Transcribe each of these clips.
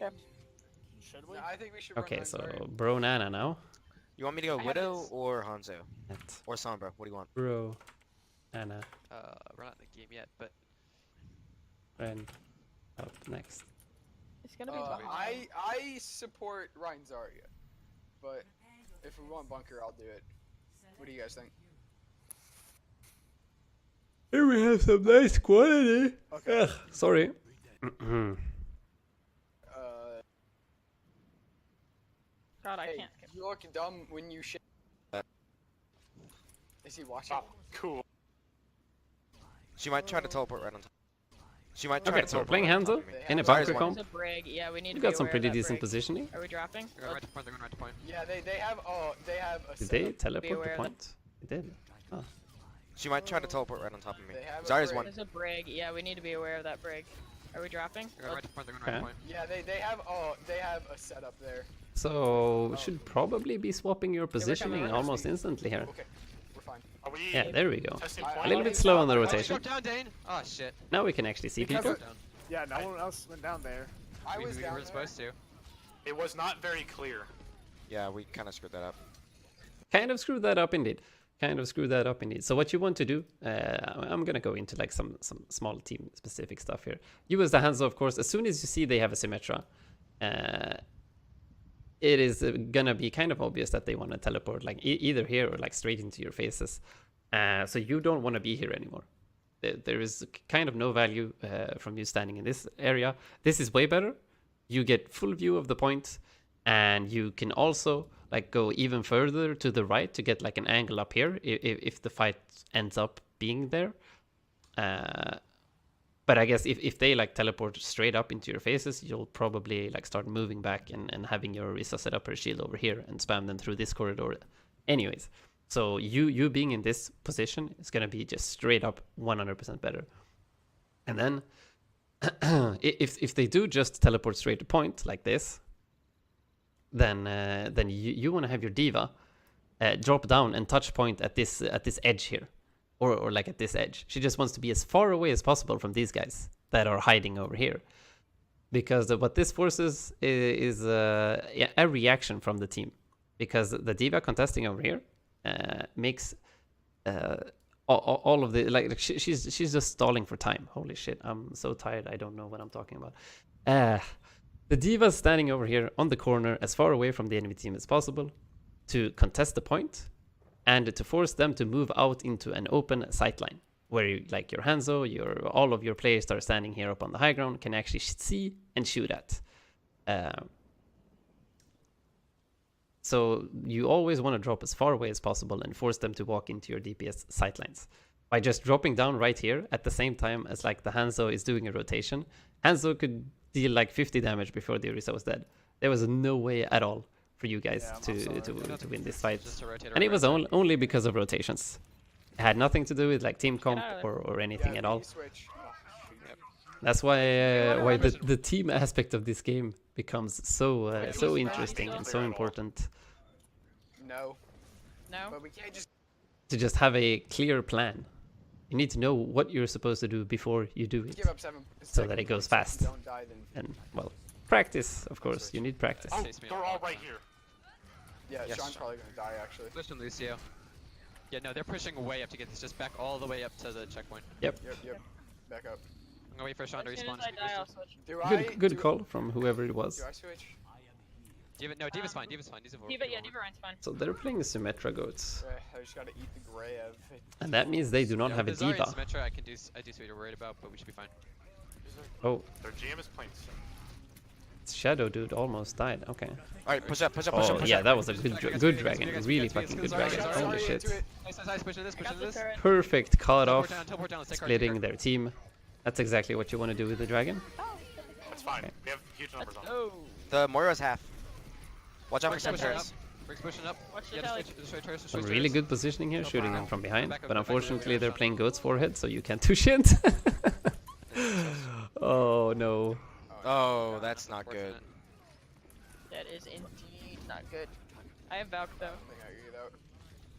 Okay. Should we? No, I think we should Okay, run so Zarya. Bro Nana now. You want me to go I have Widow this. or Hanzo? At Or Sombra? What do you want? Bro Nana. We're not in the game yet, but Friend up next. It's gonna be behind. I support Ryan Zarya, but if we want bunker, I'll do it. What do you guys think? Here we have some nice quality. Okay. Ugh, sorry. God, I Hey, can't skip. you look dumb when you shit. Is he watching? Oh, cool. She might try to teleport right on top. She might try Okay, to so we're teleport playing right on top Hanzo of me. in a Zarya's bunker one. comp. There's a brig. Yeah, we need to We've be got some aware pretty of that decent brig. positioning. Are we dropping? they're going right to point. They're going right to point. Yeah, they have a Did they setup. teleport the aware of point? They did. Oh. She might try to teleport right on top of me. They have a Zarya's brig. one. There's a brig. Yeah, we need to be aware of that brig. Are we dropping? They're going right to point. They're going right to Okay. point. Yeah, they have a setup there. So we should probably be swapping your positioning around. almost instantly here. Okay, we're fine. Are we Yeah, there we go. testing I- A point? little bit slow on the Oh, rotation. drop down, Dane! Oh shit. Now we can actually see Because people. of- Down. Yeah, no one else went down there. I We was down were there. supposed to. It was not very clear. Yeah, we kind of screwed that up. Kind of screwed that up indeed. Kind of screwed that up indeed. So what you want to do, I'm gonna go into like some small team specific stuff here. You as the Hanzo, of course, as soon as you see they have a Symmetra, it is gonna be kind of obvious that they want to teleport like either here or like straight into your faces. So you don't want to be here anymore. There is kind of no value from you standing in this area. This is way better. You get full view of the point, and you can also like go even further to the right to get like an angle up here if the fight ends up being there. But I guess if they like teleport straight up into your faces, you'll probably like start moving back and having your Risa set up her shield over here and spam them through this corridor. Anyways, so you being in this position is gonna be just straight up 100% better. And then if they do just teleport straight to point like this, then you want to have your diva drop down and touch point at this edge here, or like at this edge. She just wants to be as far away as possible from these guys that are hiding over here, because what this forces is a reaction from the team, because the diva contesting over here makes all of the like she's just stalling for time. Holy shit, I'm so tired. I don't know what I'm talking about. The diva's standing over here on the corner as far away from the enemy team as possible to contest the point and to force them to move out into an open sightline where you, like your Hanzo, all of your players that are standing here up on the high ground can actually see and shoot at. So you always want to drop as far away as possible and force them to walk into your DPS sightlines. By just dropping down right here at the same time as like the Hanzo is doing a rotation, Hanzo could deal like 50 damage before the Orisa was dead. There was no way at all for you guys to win this fight. Just to rotate And it over was right. only because of rotations. It had nothing to do with like team comp out of there. or anything Yeah, at all. we switch. Oh, shoot. That's why Yeah, the team aspect of this game becomes so Wait, so who's interesting Hanzo? and so important. No, No? but we can't just. To just have a clear plan. You need to know what you're supposed to do before you do it. Give up 7 So that it goes fast. Don't die then. And, well, practice, of course. You need practice. Oh, Chase me they're on all the right outside. here. Yeah, Yes. Sean's probably gonna die actually. Push on Lucio. Yeah, no, they're pushing way up to get this just back all the way up to the checkpoint. Yep. Back up. I'm gonna wait for Sean to As soon respawn. as I die, I'll switch. Good call from whoever it was. Do I switch? No, Diva's fine. Diva's fine. Diva's Diva, yeah, Diva Ryan's fine. So they're playing Symmetra goats. I just gotta eat the Grav. And that means they do not have a diva. Symmetra, I do see what you're worried about, but we should be fine. Oh, Their GM is playing. Shadow dude almost died. Okay. Alright, push up, push up, push up, Oh push yeah, up. that was a good dragon. Really fucking good dragon. Holy shit. Nice, push into this, push Got into the this. turret. Perfect cut Teleport off. down, teleport down, let's take our Splitting turret. their team. That's exactly what you want to do with the dragon. That's fine. Okay. We have huge numbers on. Oh! The Moira's half. Watch out for Briggs some pushing up. turrets. Briggs pushing up. Watch the Yeah, tally. destroy turrets, Some destroy really turrets. good positioning here, No shooting problem. them from behind. Back up, But back up, unfortunately, back they're up. playing goat's forehead, so you can't do shit. Oh no. Oh, that's not good. That is indeed not good. I have Valk though. I think I get out.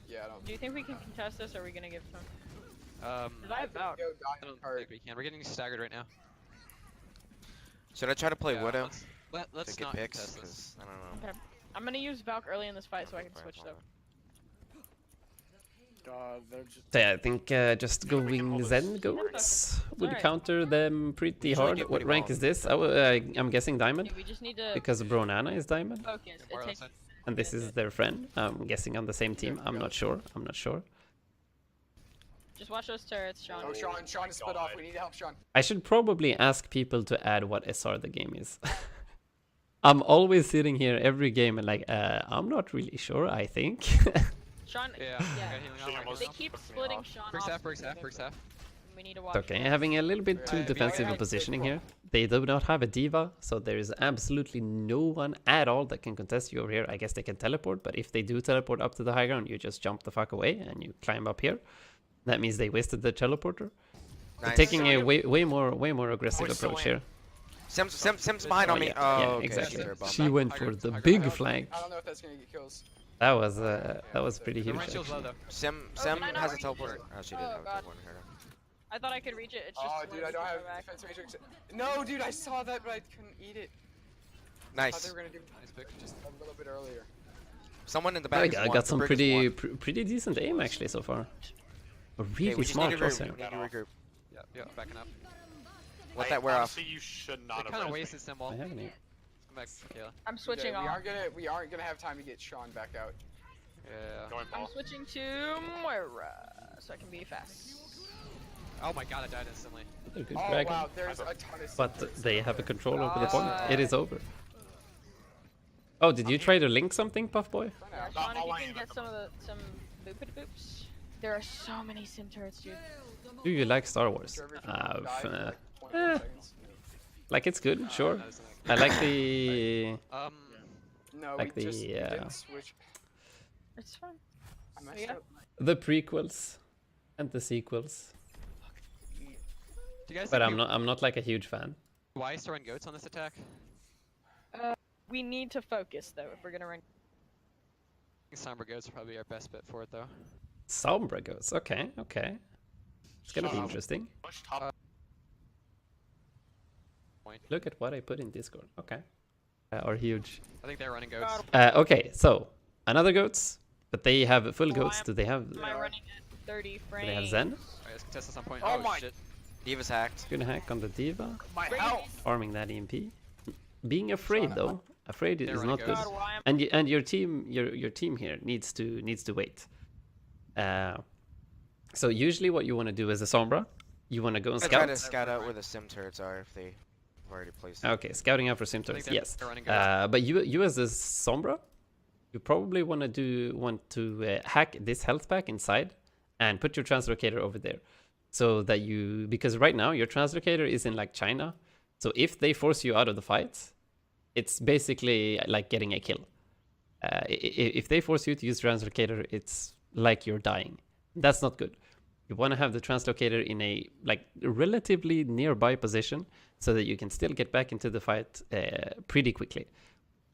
Yeah, I don't. Do you think we can contest this, or are we gonna give it to him? Um, 'Cause I have Valk. Go die I don't hard. think we can. We're getting staggered right now. Should I try to play Yeah, Widow? to Let's get not picks, contest this. because I don't know. Okay. I'm gonna use Valk early in this fight so I can switch though. They're just. So yeah, I think just Yeah, we can going hold this. Zen goats would alright. counter them pretty Usually hard. get What pretty rank well. is this? I'm guessing diamond Okay, we just need to because Bronana is diamond, focus. More It or less, takes and this is their friend. I'm guessing on the same team. I'm not sure. I'm not sure. just watch those turrets, Sean. Oh, Sean is split off. We need to help Sean. I should probably ask people to add what SR the game is. I'm always sitting here every game and like, I'm not really sure. I think. Sean, Yeah. yeah. Okay, healing She out, almost They healing out. keep pissed me splitting off. Sean Briggs off. half, Briggs half, Briggs half. We need to watch. Okay, having a little bit too Alright, defensive a alright. positioning here. They do not have a diva, so there is absolutely no one at all that can contest you over here. I guess they can teleport, but if they do teleport up to the high ground, you just jump the fuck away and you climb up here. That means they wasted the teleporter. They're Nice. taking a way more aggressive We're still approach in. here. Sim's behind on me. yeah, Oh, yeah, okay. exactly. They're above She me. went High for ground, the high big ground. flank. I don't know if that's gonna get kills. That was pretty The huge. range shield's low Actually. though. Sim can I not has a reach teleporter. this? Oh, she Oh, did have a God. teleporter. I thought I could reach it. It's just. Oh, dude, I don't have back. defense matrix. No, dude, I saw that, but I couldn't eat it. I thought Nice. they were gonna do Nice pick. just a little bit earlier. Someone in the I back. is one. got some Brig is pretty one. pretty decent aim actually so far. A Okay, really we just smart need to cross regroup. here. We need to regroup. Yeah, backing up. Let that wear off. Honestly, you should They not have kind of rezzed me. wasted symbol. I haven't. Come back, Kayla. I'm switching Yeah, off. we aren't gonna have time to get Sean back out. Yeah. Going I'm ball. switching to Moira so I can be fast. Oh my god, I died instantly. They're good Oh dragon. wow, there's a ton of. But secrets they over have a there. control over the point. Ah. It is over. Oh, did you try to link something, Puff Boy? For Yeah, now. Sean, if all you I can am get at the some boopity boops. There are so many sim turrets, dude. Do you like Star Wars? Trevor died for like 21 eh. seconds. Like it's good, sure. That is I like the No, Like we just the, we didn't switch. It's fun. I messed Yeah. up. the prequels and the sequels. Do you guys But think I'm not like a huge fan. why throwing goats on this attack? We need to focus though if we're gonna run. I think Sombra goats are probably our best bet for it though. Sombra goes. Okay, okay. It's gonna be Shut up. interesting. Push top. Point. Look at what I put in Discord. Okay. Are huge. I think they're running goats. Okay, so another goats, but they have full Oh, goats. I Do they have? Am I running at 30 frames? Do they have Zen? Alright, let's contest this on point. Oh Oh, my- shit. Diva's hacked. Gonna hack on the diva. My Bring health. Farming that EMP. Being afraid though. Afraid They're is running not good. goats. God, why am And your team here needs to wait. So usually what you want to do as a Sombra, you want to go and I try to scout. scout out where the sim turrets are if they've already placed. Okay, scouting out for I think symptoms. they're- Yes. they're running goats. But you as a Sombra, you probably want to hack this health pack inside and put your translocator over there, so that because right now your translocator is in like China, so if they force you out of the fight, it's basically like getting a kill. If they force you to use translocator, it's like you're dying. That's not good. You want to have the translocator in a like relatively nearby position so that you can still get back into the fight pretty quickly.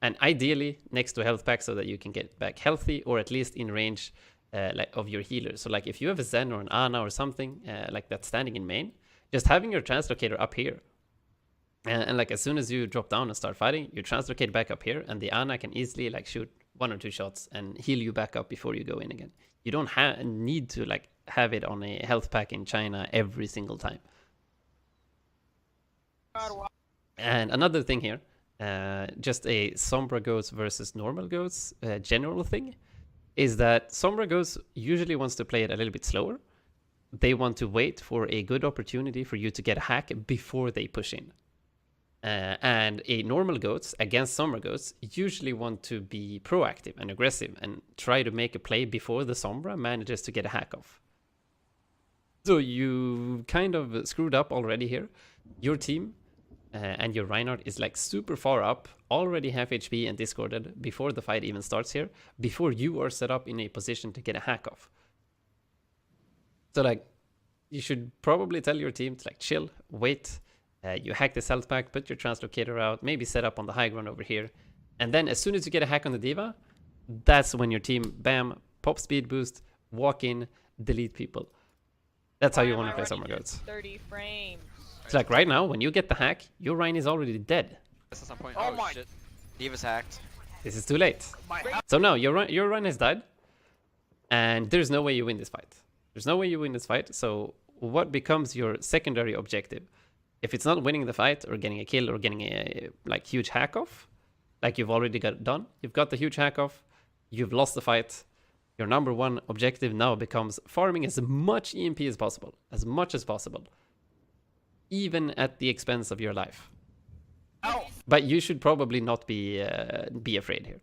And ideally next to a health pack so that you can get back healthy or at least in range like of your healer. So like if you have a Zen or an Ana or something like that standing in main, just having your translocator up here. And like as soon as you drop down and start fighting, you translocate back up here and the Ana can easily like shoot 1 or 2 shots and heal you back up before you go in again. You don't need to like have it on a health pack in China every single time. God, why? And another thing here, just a Sombra goats versus normal goats general thing, is that Sombra goats usually wants to play it a little bit slower. They want to wait for a good opportunity for you to get a hack before they push in. And a normal goats against Sombra goats usually want to be proactive and aggressive and try to make a play before the Sombra manages to get a hack off. So you kind of screwed up already here. Your team and your Reinhardt is like super far up, already half HP and discorded before the fight even starts here, before you are set up in a position to get a hack off. So like, you should probably tell your team to like chill, wait. You hack this health pack, put your translocator out, maybe set up on the high ground over here. And then as soon as you get a hack on the diva, that's when your team, bam, pop speed boost, walk in, delete people. That's how Why you am want to I play running Sombra at goats. 30 frames. It's like right now, when you get the hack, your Rhine is already dead. This at some point. Oh Oh, my- shit. Diva's hacked. This is too late. My So now your run has died, and there's no way you win this fight. There's no way you win this fight. So what becomes your secondary objective? If it's not winning the fight or getting a kill or getting a like huge hack off, like you've already got done, you've got the huge hack off, you've lost the fight. Your number one objective now becomes farming as much EMP as possible, even at the expense of your life. Ow. But you should probably not be afraid here.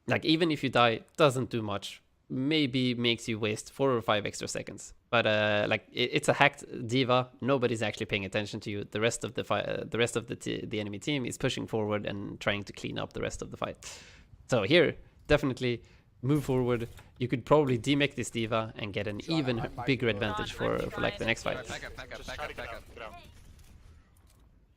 Like, even if you die, doesn't do much. Maybe makes you waste 4 or 5 extra seconds. But like, it's a hacked diva. Nobody's actually paying attention to you. The rest of the enemy team is pushing forward and trying to clean up the rest of the fight. So here, definitely move forward. You could probably demech this diva and get an even bigger advantage for like the next fight. Back up, back up, Just back try up, to get back out. up. Get out.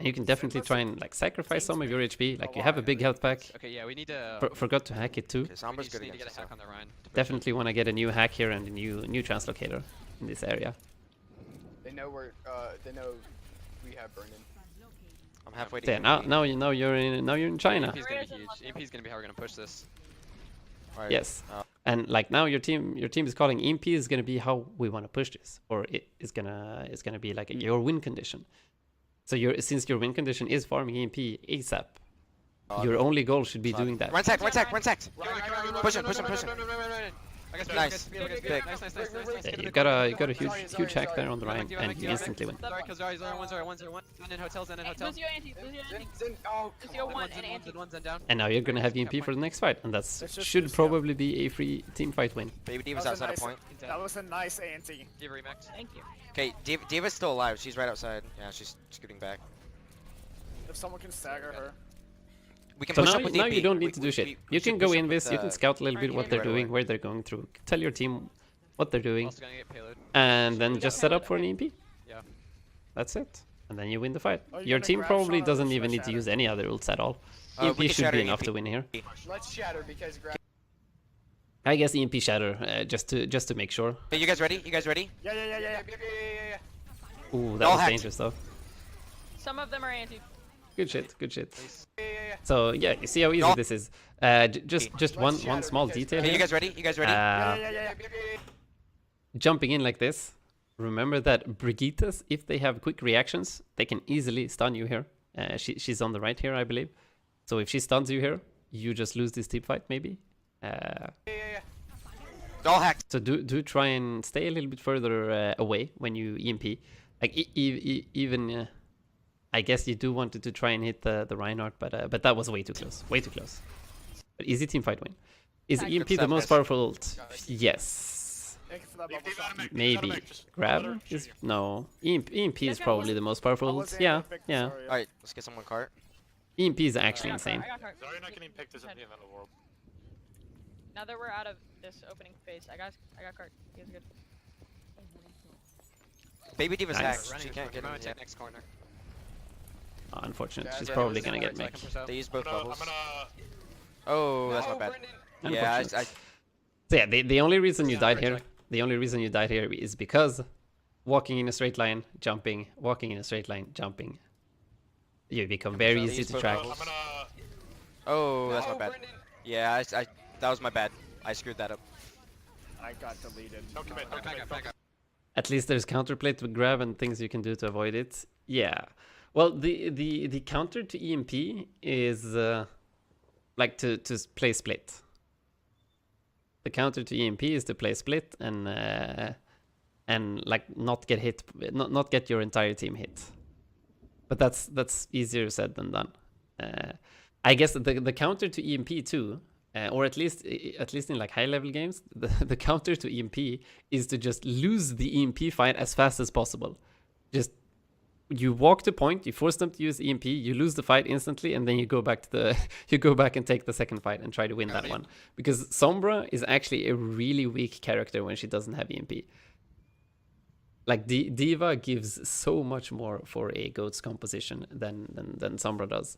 And you can definitely try and like sacrifice some of your HP. Like, you have a big health pack. Okay, yeah, we need to. Forgot to hack it too. Okay, We Sombra's just good need to against get a this. hack on the Rhine. to push Definitely want to get a new hack here and a new translocator in this area. They know we have Brendan. I'm halfway to Yeah, now you're in it. China. EMP's gonna be huge. EMP's gonna be how we're gonna push this. Alright, Yes. uh, And like, now your team is calling EMP is gonna be how we want to push this, or it is gonna be like your win condition. So since your win condition is farming EMP ASAP, your only goal should be doing that. Run sack, run sack, run sack. Push him, Run, push him, push him. I got Nice. speed, I got speed. Big. Nice. Yeah, you got a huge hack there on the Rhine, and you instantly win. Sorry, kill Zari, 101. Zen in hotels, Zen in hotels. Lose your anti, lose your anti. Oh, Lose your come on. one and anti. One Zen down. And now you're gonna have EMP for the next fight, and should probably be a free team fight win. Baby Diva's That was a outside of nice- point. That was a nice anti. Diva remax. Thank you. Okay, Diva's still alive. She's right outside. Yeah, she's scooting back. If someone can stagger her. We can So push now, up with now DP. you don't need to do We shit. You should can go push in up this, with, you can scout a little bit Alright, what yeah, they're right doing, away. where they're going through. Tell your team what they're doing, Also gonna get payload. and then just set up for an EMP. Yeah. That's it. And then you win the fight. Oh, you're Your gonna team grab probably Shadow doesn't or even need to Shadow? use any other ults at all. we EMP can should shatter be enough EMP. to win here. Let's shatter because I guess EMP Shatter, just to make sure. Okay, you guys ready? You guys ready? Yeah. Ooh, that All was hacked. dangerous though. Some of them are anti. Good shit, good shit. Yeah. So yeah, you see how easy No. this is. Just Let's one shatter small because detail Okay, you here. guys ready? You guys ready? Yeah. Jumping in like this. Remember that Brigittas, if they have quick reactions, they can easily stun you here. She's on the right here, I believe. So if she stuns you here, you just lose this team fight maybe. All hacked. So do try and stay a little bit further away when you EMP. Like even I guess you do wanted to try and hit the Reinhardt, but that was way too close. Way too close. But easy team fight win. Is Good EMP the stuff, most guys. powerful ult? Yes. Thank you for that Leave bubble Diva shot. out of mech, Maybe. Diva out of mech, just Grab let her shoot is you. no. EMP is Check out probably one. the most powerful I ult. was Yeah, able to pick yeah. this area. Alright, let's get someone cart. EMP is actually I insane. got cart. Zarya not getting picked isn't the end of the world. Now that we're out of this opening phase, I got cart. He was good. Baby Diva's Nice. hacked. Running. She can't get I'm in gonna yet. take next corner. Unfortunate. Yeah, She's yeah, probably it was gonna get So I mech. can push out. They use I'm both gonna, bubbles. I'm gonna Oh, that's my bad. Yeah, Unfortunate. So yeah, the only reason you Yeah, died right here, side. the only reason you died here is because walking in a straight line, jumping, walking in a straight line, jumping. You become very These easy to both track. I'm bubbles. gonna Oh, that's my bad. Yeah, that was my bad. I screwed that up. I got deleted. don't commit, don't Back commit, up, don't back up. At least there's counterplay to grab and things you can do to avoid it. Yeah. Well, the counter to EMP is like to play split. The counter to EMP is to play split and like not get hit, not get your entire team hit. But that's easier said than done. I guess the counter to EMP too, or at least in like high level games, the counter to EMP is to just lose the EMP fight as fast as possible. Just you walk the point, you force them to use EMP, you lose the fight instantly, and then you go back to the you go back and take the second fight and try to win that one. Because Sombra is actually a really weak character when she doesn't have EMP. Like Diva gives so much more for a goat's composition than Sombra does.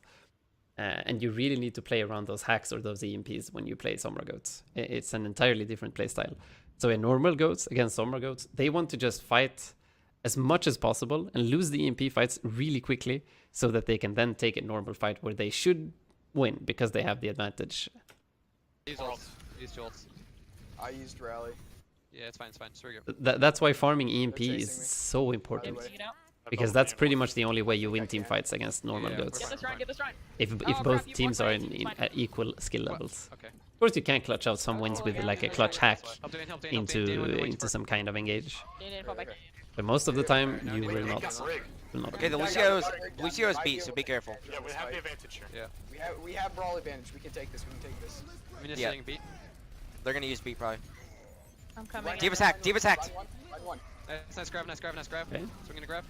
And you really need to play around those hacks or those EMPs when you play Sombra goats. It's an entirely different playstyle. So in normal goats against Sombra goats, they want to just fight as much as possible and lose the EMP fights really quickly so that they can then take a normal fight where they should win because they have the advantage. Use ults. Use ults. I used rally. Yeah, it's fine, it's fine. Just very good. That's why farming EMP They're is chasing me. so important. By the way. Take it out. Because that's pretty much the only way you win team fights against normal Yeah, goats. Get this round, get this round. If Oh, both crap, you teams won are by in, 18, fine. at equal skill levels. Okay. Of course, you can clutch out some wins with like a clutch hack Help Dane, help Dane, help Dane. Dane into went to into some kind of engage. Dane, fall back. But most of the time, you will They not. can rig. Will not. Okay, the Lucio's beat, so be careful. Yeah, we have the advantage here. We have brawl advantage. We can take this. We can take this. I'm just Yeah. saying beat. They're gonna use beat probably. I'm coming. D.Va's hacked. D.Va's hacked. Line one. Nice grab, nice grab, nice grab. Okay. Swinging a grab.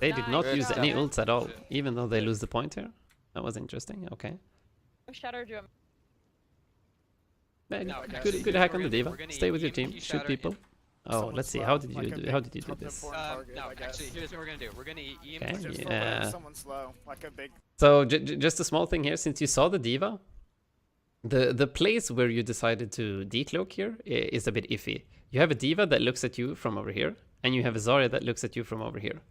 They did not Nice. use Good any stuff. ults at all, even though they lose the point here. That was interesting. Okay. Shatter do him. Yeah, No, good, actually, good hack on we're the gonna- D.Va. we're gonna Stay with your EMP team. Shoot shatter people. in- Oh, Someone's let's see. slow, How did like you a do? How big did you do this? target, No, I guess. actually, here's what we're gonna do. We're gonna EMP. Okay. Just for Yeah. whenever someone's slow, like a big. So just a small thing here. Since you saw the D.Va, the place where you decided to decloak here is a bit iffy. You have a D.Va that looks at you from over here, and you have a Zarya that looks at you from over here.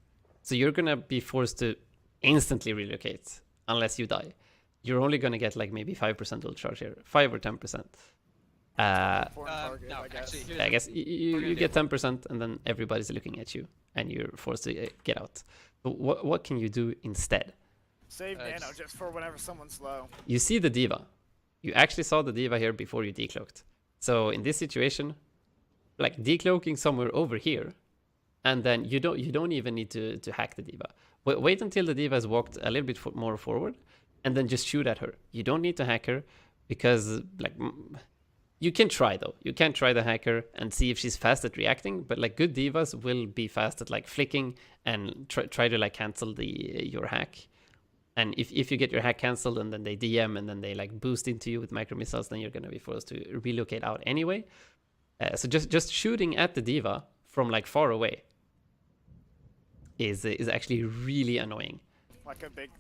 So you're gonna be forced to instantly relocate unless you die. You're only gonna get like maybe 5% ult charge here, 5 or 10%. Foreign target, No, I guess. actually, here's I guess you gonna get 10%, and then everybody's looking at you, and you're forced to get out. But what can you do instead? Save nano just- just for whenever someone's slow. You see the D.Va. You actually saw the D.Va here before you decloaked. So in this situation, like decloaking somewhere over here, and then you don't even need to hack the D.Va. Wait until the D.Va has walked a little bit more forward, and then just shoot at her. You don't need to hack her, because like you can try though. You can try the hacker and see if she's fast at reacting. But like good D.Vas will be fast at like flicking and try to like cancel your hack. And if you get your hack cancelled and then they DM and then they like boost into you with micro missiles, then you're gonna be forced to relocate out anyway. So just shooting at the D.Va from like far away is actually really annoying Like a big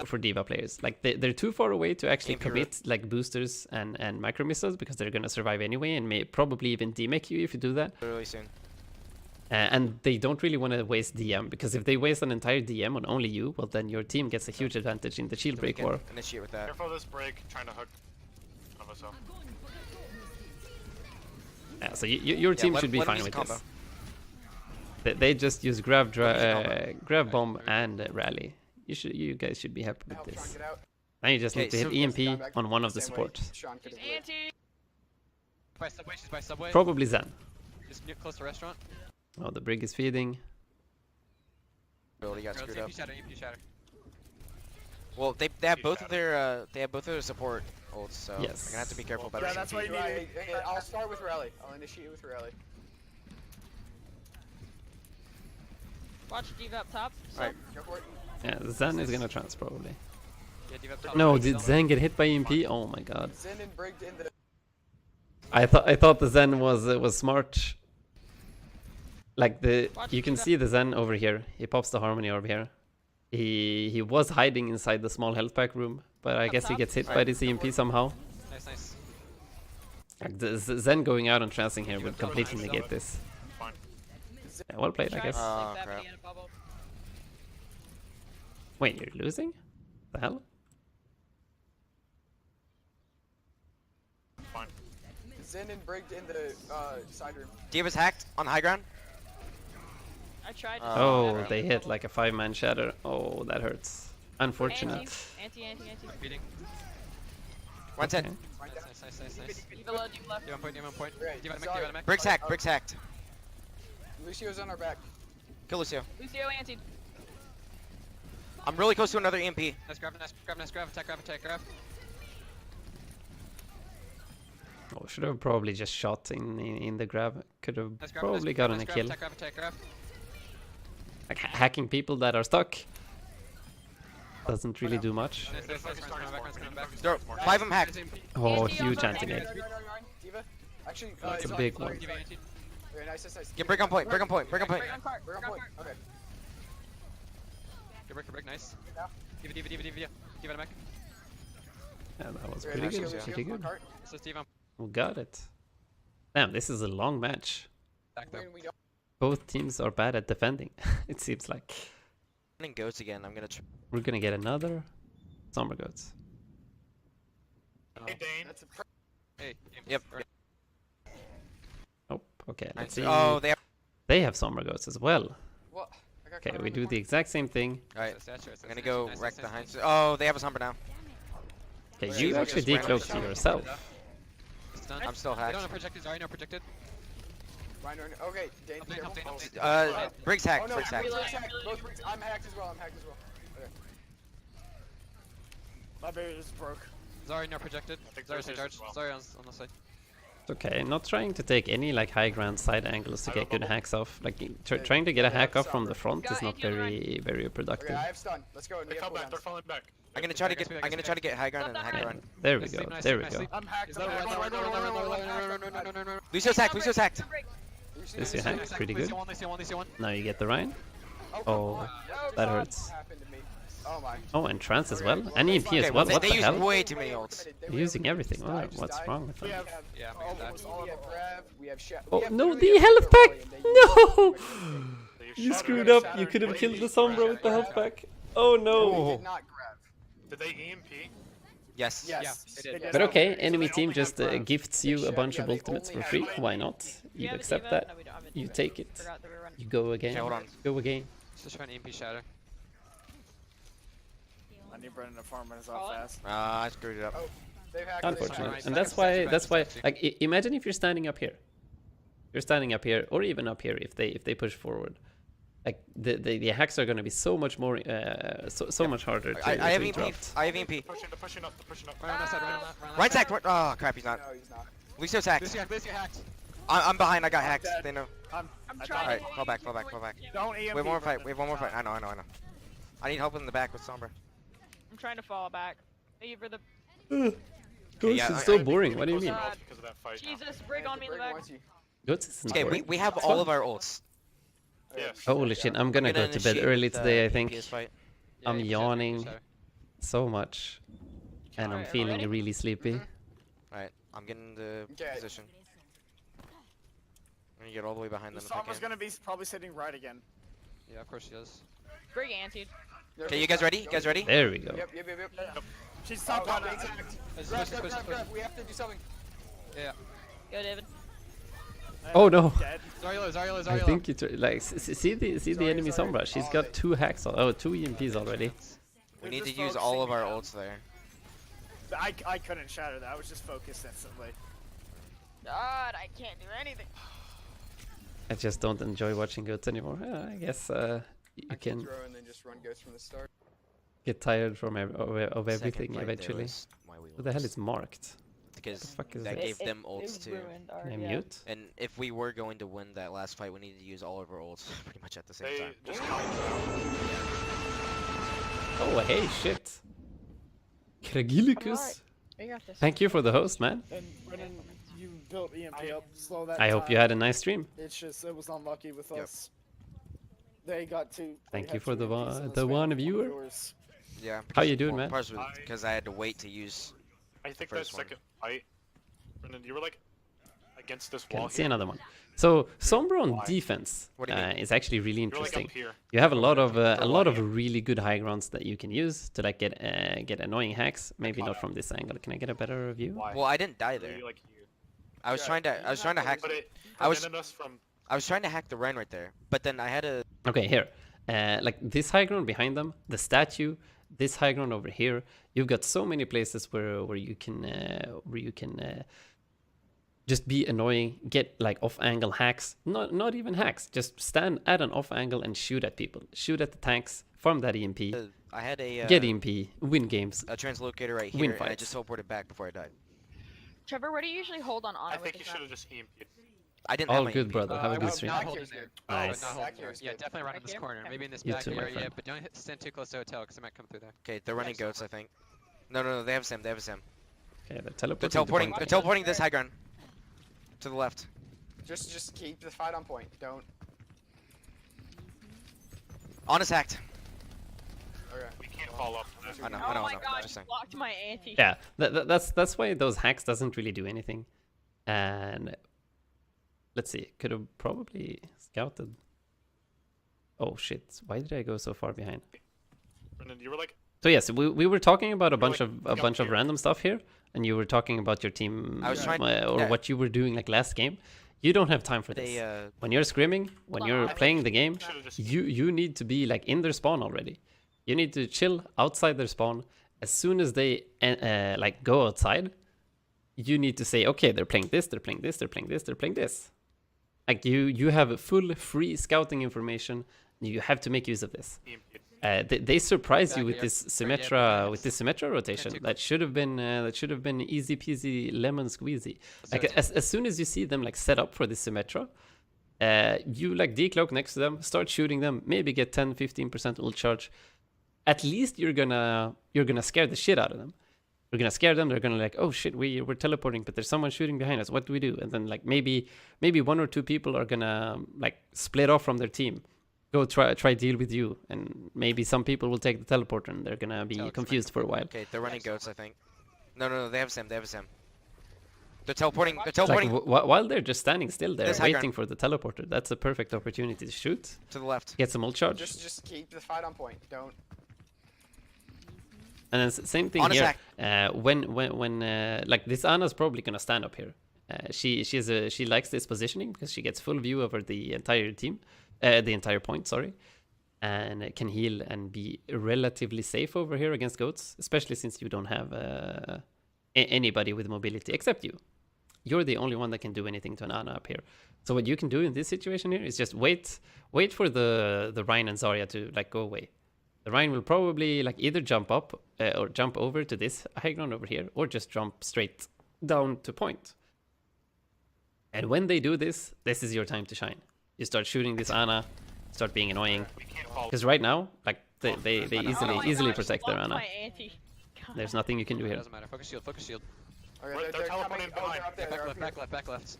for D.Va players. Like they're too far away to actually Impure. commit like boosters and micro missiles because they're gonna survive anyway and may probably even demec you if you do that. Really soon. And they don't really want to waste DM, because if they waste an entire DM on only you, well then your team gets a huge advantage in the shield So we break can war. initiate with that. Careful of this break, trying to hook one of us up. Yeah, so your team let- should be let 'em fine use with the combo. this. They just use grab, combo. grab bomb and rally. You guys should be happy with Help Sean this. get out. Now you just Okay, need to hit so- EMP on one of the Same way supports. Sean could She's have lived. anti. by subway. She's by subway. Probably Zen. Just near close to restaurant. Oh, the brig is feeding. Ability got Girls, screwed EMP up. shatter, EMP shatter. Well, they have both of their support ults, so Yes. they're gonna have to be careful about Yeah, it. that's why you need Right, it. I'll start with rally. I'll initiate with rally. Watch D.Va up top. So Alright. Go for it. Yeah, Zen is gonna trans probably. Yeah, D.Va up top. No, Nice, did Zelda. Zen get hit by EMP? Oh my god. Zen and Brigged in the. I thought the Zen was smart. Like you can see the Zen over here. He pops the harmony over here. He was hiding inside the small health pack room, but I Up guess he top? gets hit by Right. this EMP somehow. Nice, nice. Like the Zen going out and transing here would completely negate this. Fine. Yeah, well played, I try guess. to Oh, like that, crap. but he had a bubble. Wait, you're losing? The hell? Fine. Zen and Brigged in the side room. D.Va's hacked on high ground. I tried to. Oh, crap. they hit like a 5-man shatter. Oh, that hurts. Unfortunate. Anti. Beating. One's hit. Okay. Nice. D.Va low, D.Va low. D.Va on point. Right, D.Va sorry. to mech. Briggs hacked. Briggs hacked. Lucio's on our back. Kill Lucio. Lucio anti. I'm really close to another EMP. Nice grab, nice grab. Attack grab. Oh, should have probably just shot in the grab. Could have Nice grab. probably nice gotten grab, a kill. Attack grab. Like hacking people that are stuck doesn't really do much. Nice. Runs coming back. There, 5 of them hacked. Oh, Anti huge also anti-nade. anti. D.Va. Actually, Like a sorry, big sorry, one. D.Va sorry. anti. Very nice. Get Brig on point. Brig on point. Break on cart. We're on point. Okay. Get break, nice. Yeah. D.Va to mech. Yeah, that was Very pretty nice. good. Lucio, Pretty on good. cart. This is D.Va on We got it. Damn, this is a long match. back though. Win, we don't. both teams are bad at defending. It seems like Running goats again. I'm gonna. we're gonna get another Sombra goats. Hey, Dane. That's a Hey. Yep. Oh, okay. Let's see. Oh, they have. They have Sombra goats as well. what? I got Okay, caught we around do the corner. exact same thing. Alright. It's a statue, it's a I'm gonna statue. go Nice, wreck nice, the nice, Hanzo. Oh, they have a Sombra now. Okay, Wait, you wait, actually wait, decloaked wait, yourself. It's done. I'm still They don't hacked. have projected. Zarya no projected. Ryan, okay, Dane, Up Dane, careful. up Dane, up Dane. Briggs Oh hacked. no, Briggs hacked. Briggs hacked. Both Briggs. I'm hacked as well. I'm hacked as well. Okay. My barrier is broke. Zarya no projected. I think Zarya Zarya's charge. as well. Zarya on the side. It's okay, not trying to take any like high ground side angles to I get have good bubble. hacks off. Like Yeah, trying to get a yeah, hack off Sombra. from the front is Got not it, you're very Okay, productive. I have stun. Let's go. And They we have fell back. They're cooldowns. falling back. I'm gonna try to get. Guys, I'm gonna try to get high ground and hack the run. There we Nice go. sleep, nice There sleep, we nice go. sleep. I'm hacked. Is I'm that hacked. right? Lucio's hacked. Lucio's hacked. This you hack, pretty good. They see one. Now you get the Rhine. Oh, Oh, come on. that God, hurts. what happened to me? Oh my. Oh, and trance as Okay, well. well, And that's EMP fine. as Okay, well. well, What they the used hell? way too many ults. They're using everything. Just What's die. wrong with We them? have Yeah, Oh, maybe that. we have Grav, we have Sha- Oh we have no, literally the health every pack! role, and they No! They You shot screwed her. up. You could have killed the Sombra with the health pack. Oh We no! did not grab. Did they EMP? Yes. Yes. Yeah, they did. did. But okay, So enemy they team only just have Grav. gifts you a Yeah, bunch of they ultimates for only free. have- Why not? Do You have a accept diva? that. No, we don't have a You diva. take it. Forgot that we run. You go again. Okay, hold on. Go again. Just trying to EMP shatter. I need Brennan to farm us Call off it. fast. I screwed it up. They've hacked. they've Unfortunate. hacked. And Back that's to why. statue, That's back why. to statue. Like, imagine if you're standing up here. You're standing up here, or even up here, if they push forward. Like the hacks are going to be so much more, so much harder to, I have to EMP. interrupt. I have EMP. They're pushing up. They're pushing up. Right on that side, right on that. Right on that Right side. hacked. Oh crap, he's not. No, he's not. Lucio's hacked. Lucio hacked. I'm behind. I got I'm hacked. dead. They know. I'm I trying. Alright, to fall back, fall back, fall back. Don't EMP. We have one more fight. Brennan. We have one more fight. I know. I need help in the back with Sombra. I'm trying to fall back. Thank you for the. Ghost yeah, is I- so I- boring. What do you mean? God. Because of that fight now. Jesus, brig on me in the Brig back. wants you. Ghost isn't Okay, boring. we have It's all fun. of our ults. Yes. Holy shit! I'm gonna go to bed initiate early with, today. I EMP think this fight. Yeah, I'm EMP shatter, yawning. shatter. so much, and I'm Alright, feeling ready? really sleepy. Alright, I'm getting the Okay. position. I'm gonna get all the way behind them if I Sombra's can. gonna be probably sitting right again. Yeah, of course she does. Brig anti. Okay, you guys ready? You guys ready? There we go. Yep. She's Oh, top on Big's hacked. Push, Grab, push, grab, push, grab, push. grab. We have to do something. Yeah. Go, David. Oh no! Dead. Zarya low. I think you like see the enemy sorry. Sombra. She's Oh, got they- 2 hacks. Oh, 2 EMPs already. We We're need to just use all of our focusing ults there. I couldn't shatter that. I was just focused instantly. God, I can't do anything. I just don't enjoy watching goats anymore. I guess you I can throw and then just run ghosts from the start. get tired from of everything Second fight there eventually. was why we What the hell lost. is marked? Because fuck is that that? gave them ults too. ruined our, Can I yeah. mute? And if we were going to win that last fight, we needed to use all of our ults pretty much at the same They time. just counted Oh hey shit! Kragilicus. We got this. Thank you for the host, man. And Brennan, you built EMP up, slow that I hope you time. had a nice stream. It's just, it was unlucky with Yep. us. They got two. Thank they you had for two the EMPs one- in the span one of viewer. viewers. Yeah. How you doing, man? Because I had to wait to use. I think that First one. second fight, Brendan, you were like against this Okay, wall let's see here. another one. So Sombra on Why? defense What do you mean? is actually really You're like interesting. up here. You have a lot of For why? really good high grounds that you can use to like get annoying hacks. Maybe not from this angle. Can I get a better view? Why? Well, I didn't die there. Really like you. I was Yeah, trying to. I was trying to hack. But it I was- prevented us from. I was trying to hack the Rhine right there, but then I had a. Okay, here. Like this high ground behind them, the statue, this high ground over here. You've got so many places where you can just be annoying, get like off angle hacks. Not even hacks. Just stand at an off angle and shoot at people. Shoot at the tanks. Farm that EMP. I had a. Get EMP. Win games. A translocator right Win here, and I fights. just teleported back before I died. Trevor, where do you usually hold on honor I with think you this should map? have just EMP'd. I didn't All have my good, EMP. brother. Have a I good would stream. not Back hold here's in there. good. Nice. Not hold Back in there. here's Yeah, good. definitely right in Back this here? corner. Okay. Maybe in this You back too, my area, friend. but don't stand too close to hotel because they might come through there. Okay, they're running goats, I think. No, they have Sim. They have a Sim. Okay, they're They're teleporting. to teleporting. point. They're teleporting this high ground. To the left. Just keep the fight on point. Don't. Honest hacked. Okay. We can't follow up. to this. I know. Oh my I know. god, Just you saying. blocked my anti. Yeah, that's why those hacks doesn't really do anything. And let's see. Could have probably scouted. Oh shit! Why did I go so far behind? Brendan, you were like So yes, we were talking about a bunch like, of a bunch of here. random stuff here, and you were talking about your team I was trying- or yeah. what you were doing like last game. You don't have time for this. They When you're scrimming, when you're playing the game, Should've just you need to be like in their spawn already. You need to chill outside their spawn. As soon as they like go outside, you need to say, okay, they're playing this, they're playing this, they're playing this, they're playing this. Like you have full free scouting information. You have to make use of this. They surprised you with this Symmetra rotation. That should have been easy peasy lemon squeezy. Like as soon as you see them like set up for this Symmetra, you like decloak next to them, start shooting them, maybe get 10-15% ult charge. At least you're gonna scare the shit out of them. We're gonna scare them. They're gonna like, oh shit, we're teleporting, but there's someone shooting behind us. What do we do? And then like maybe 1 or 2 people are gonna like split off from their team, go try deal with you, and maybe some people will take the teleporter and they're gonna be confused for a while. Okay, they're running goats, I think. No, they have Sim. They have Sim. They're teleporting. They're Like teleporting while they're just standing still there, There's high waiting for the teleporter, that's a perfect opportunity to shoot, to the left. get some ult charge, Just keep the fight on point. Don't. and then same thing On here. attack. When like this Ana's probably gonna stand up here. She likes this positioning because she gets full view over the entire team, the entire point. Sorry, and can heal and be relatively safe over here against goats, especially since you don't have anybody with mobility except you. You're the only one that can do anything to an Ana up here. So what you can do in this situation here is just wait for the Rhine and Zarya to like go away. The Rhine will probably like either jump up or jump over to this high ground over here, or just jump straight down to point. And when they do this, this is your time to shine. You start shooting this Ana, start being annoying. we can't follow. Because right now, like they Oh my easily gosh, protect their blocked Ana. my anti. God. There's nothing you can do It here. doesn't matter. Focus shield. Focus shield. Okay, They're they're coming. teleporting Oh, behind. they're up there. Back They're left. up Back here. left. Back left.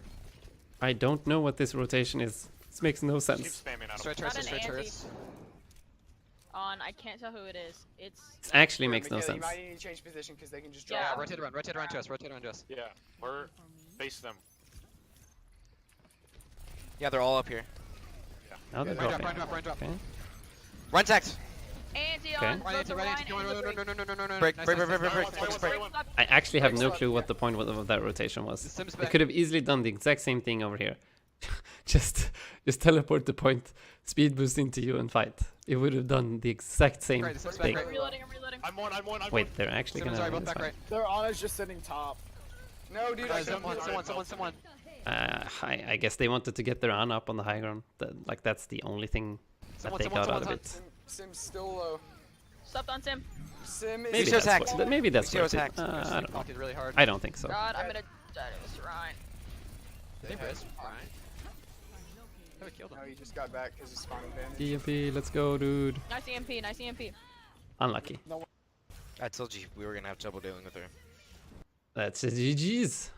I don't know what this rotation is. This makes no Keep sense. spamming at Straight them. turrets. Not an Straight anti. turrets. On, I can't tell who it is. It's This actually Yeah, makes no Michaela, sense. You might need to change position because they can just Yeah, drop. Rotate around. Rotate around to us. Rotate around to us. Yeah, we're face them. Yeah, they're all up here. Now they're Yeah, Run drop. dropping. Run drop. Run drop. Okay. Run text. anti Okay. on Run both into. the Run Rhine into. and No. the No. Break. No. No. No. No. Break. Nice, Break. nice, Break. nice. Break. Nice, Break. nice, Break. nice. I actually have no Break clue slot, what the point of that rotation was. Sim's They back. could have easily done the exact same thing over here. just teleport the point, speed boost into you and fight. It would have done the exact same Right, Sim's back thing. right. I'm reloading, I'm reloading. I'm one. Wait, they're actually Sim and gonna Zarya both win this back right. fight. Their Ana's just sitting top. No, dude. I Someone. couldn't- Someone. I guess they wanted to get their Ana up on the high ground. Like that's the only thing that they got out of it. Sim's still low. Stepped on Sim. Sim is. Maybe Maybe so that's, hacked. maybe that's Zero's worth it. hacked. I don't know. Pocket really hard. I don't think so. God, I'm gonna die to this Rhine. They risk. Ryan. Oh, we killed him. No, he just got back because he's spawn advantage. EMP, let's go, dude. Nice EMP, nice EMP. Unlucky. I told you we were gonna have trouble dealing with her. That's a GG's.